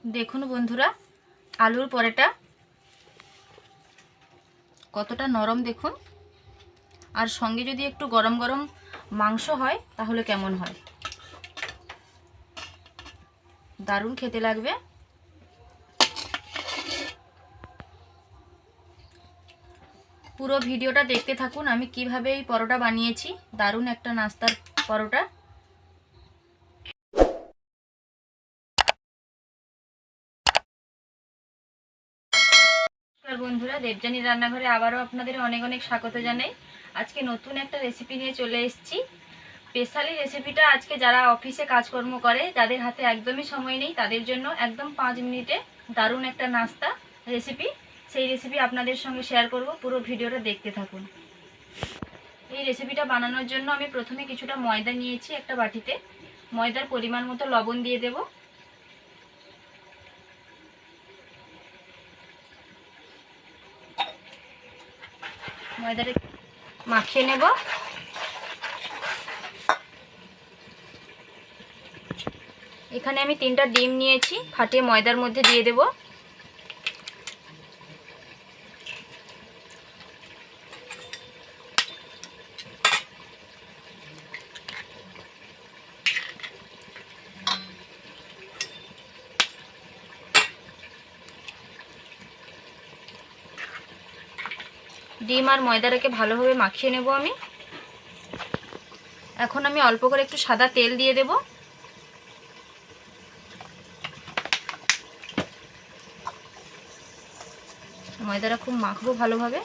দেখুন বন্ধুরা, আলুর পরোটা কতটা নরম দেখুন। আর সঙ্গে যদি একটু গরম গরম মাংস হয় তাহলে কেমন হয়, দারুণ খেতে লাগবে। পুরো ভিডিওটা দেখতে থাকুন, আমি কিভাবে এই পরোটা বানিয়েছি। দারুণ একটা নাস্তার পরোটা। বন্ধুরা, দেবযানীর রান্নাঘরে আবারও আপনাদের অনেক অনেক স্বাগত জানাই। আজকে নতুন একটা রেসিপি নিয়ে চলে এসেছি। স্পেশালি রেসিপিটা আজকে যারা অফিসে কাজকর্ম করে, যাদের হাতে একদমই সময় নেই, তাদের জন্য একদম 5 মিনিটে দারুণ একটা নাস্তা রেসিপি। সেই রেসিপি আপনাদের সঙ্গে শেয়ার করব, পুরো ভিডিওটা দেখতে থাকুন। এই রেসিপিটা বানানোর জন্য আমি প্রথমে কিছুটা ময়দা নিয়েছি একটা বাটিতে। ময়দার পরিমাণ মতো লবণ দিয়ে দেব। ময়দাটা মাখিয়ে নেব। এখানে আমি 3টা ডিম নিয়েছি, ফাটিয়ে ময়দার মধ্যে দিয়ে দেব। ডিম আর ময়দাটাকে ভালোভাবে মাখিয়ে নেব আমি। এখন আমি অল্প করে একটু সাদা তেল দিয়ে দেব। ময়দাটা খুব মাখবো ভালোভাবে।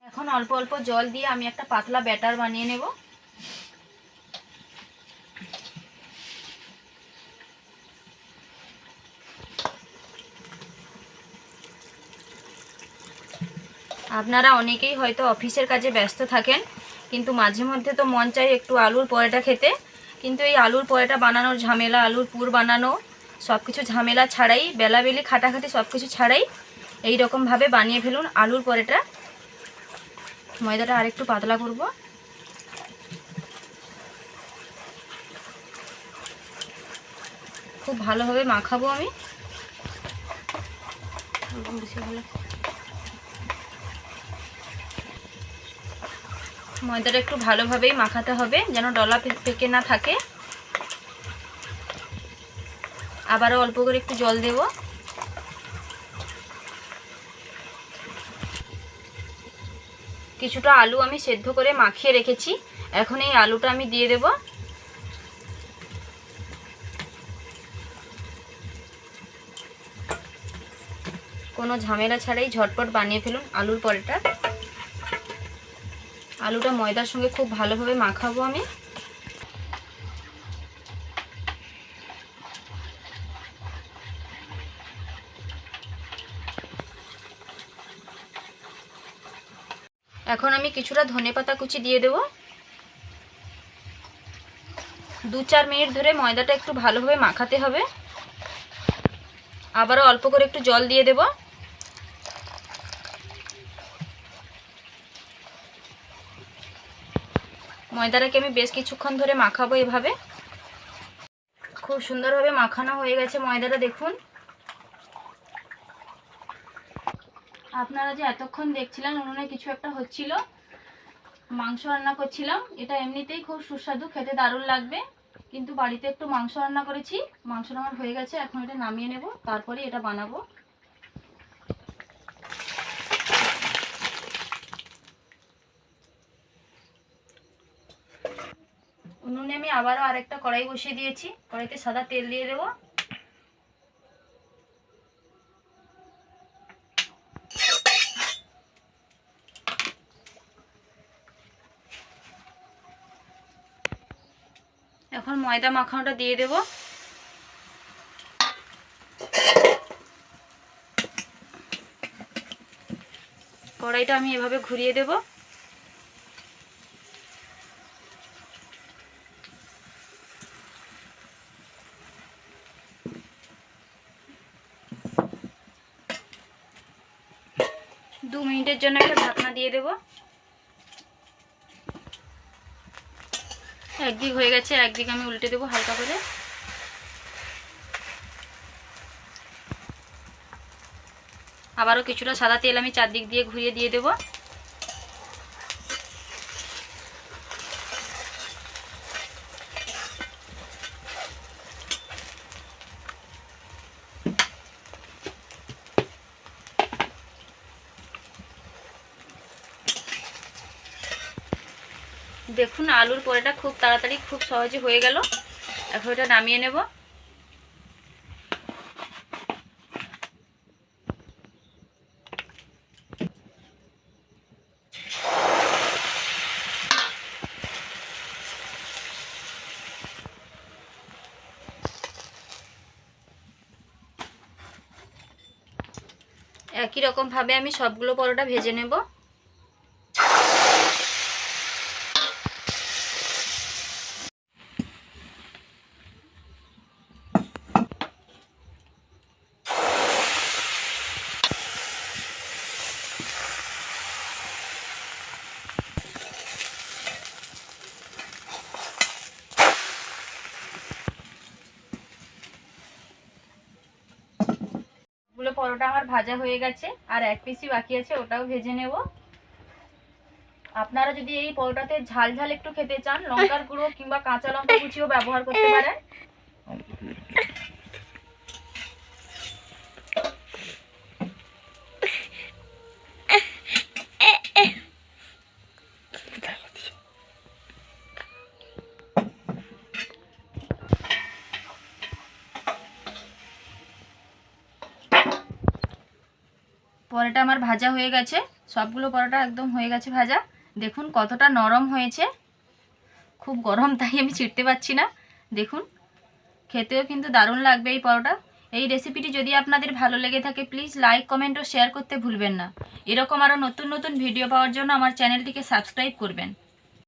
এখন অল্প অল্প জল দিয়ে আমি একটা পাতলা ব্যাটার বানিয়ে নেব। আপনারা অনেকেই হয়তো অফিসের কাজে ব্যস্ত থাকেন, কিন্তু মাঝে মধ্যে তো মন চাই একটু আলুর পরোটা খেতে। কিন্তু এই আলুর পরোটা বানানোর ঝামেলা, আলুর পুর বানানো, সব কিছু ঝামেলা ছাড়াই, বেলাবেলি খাটাখাটি সব কিছু ছাড়াই এই রকমভাবে বানিয়ে ফেলুন আলুর পরোটা। ময়দাটা আরেকটু পাতলা করব। খুব ভালোভাবে মাখাবো আমি। ময়দাটা একটু ভালোভাবেই মাখাতে হবে, যেন ডলা পেকে না থাকে। আবারও অল্প করে একটু জল দেব। কিছুটা আলু আমি সেদ্ধ করে মাখিয়ে রেখেছি, এখন এই আলুটা আমি দিয়ে দেব। কোনো ঝামেলা ছাড়াই ঝটপট বানিয়ে ফেলুন আলুর পরোটা। আলুটা ময়দার সঙ্গে খুব ভালোভাবে মাখাবো আমি। এখন আমি কিছুটা ধনেপাতা কুচি দিয়ে দেব। 2-4 মিনিট ধরে ময়দাটা একটু ভালোভাবে মাখাতে হবে। আবারও অল্প করে একটু জল দিয়ে দেব। ময়দাটাকে আমি বেশ কিছুক্ষণ ধরে মাখাবো এভাবে। খুব সুন্দরভাবে মাখানো হয়ে গেছে ময়দাটা, দেখুন। আপনারা যে এতক্ষণ দেখছিলেন উনুনে কিছু একটা হচ্ছিল, মাংস রান্না করছিলাম। এটা এমনিতেই খুব সুস্বাদু, খেতে দারুণ লাগবে। কিন্তু বাড়িতে একটু মাংস রান্না করেছি, মাংসটা আমার হয়ে গেছে। এখন এটা নামিয়ে নেব, তারপরে এটা বানাবো। উনুনে আমি আবারও আরেকটা কড়াই বসিয়ে দিয়েছি। কড়াইতে সাদা তেল দিয়ে দেব। এখন ময়দা মাখানোটা দিয়ে দেব। কড়াইটা আমি এভাবে ঘুরিয়ে দেব। দু মিনিটের জন্য একটা ঢাকনা দিয়ে দেব। একদিক হয়ে গেছে, একদিক আমি উল্টে দেবো হালকা করে। আবারও কিছুটা সাদা তেল আমি চারদিক দিয়ে ঘুরিয়ে দিয়ে দেবো। দেখুন আলুর পরোটা খুব তাড়াতাড়ি খুব সহজে হয়ে গেল। এখন এটা নামিয়ে নেব। একই রকম ভাবে আমি সবগুলো পরোটা ভেজে নেব। গুলো পরোটা আমার ভাজা হয়ে গেছে, আর এক পিসই বাকি আছে, ওটাও ভেজে নেব। আপনারা যদি এই পরোটাতে ঝাল ঝাল একটু খেতে চান, লঙ্কার গুঁড়ো কিংবা কাঁচা লঙ্কা কুচিও ব্যবহার করতে পারেন। পরোটা আমার ভাজা হয়ে গেছে, সবগুলো পরোটা একদম হয়ে গেছে ভাজা। দেখুন কতটা নরম হয়েছে, খুব গরম তাই আমি ছিঁড়তে পারছি না। দেখুন খেতেও কিন্তু দারুণ লাগবে এই পরোটা। এই রেসিপিটি যদি আপনাদের ভালো লেগে থাকে প্লিজ লাইক, কমেন্ট ও শেয়ার করতে ভুলবেন না। এরকম আরও নতুন নতুন ভিডিও পাওয়ার জন্য আমার চ্যানেলটিকে সাবস্ক্রাইব করবেন।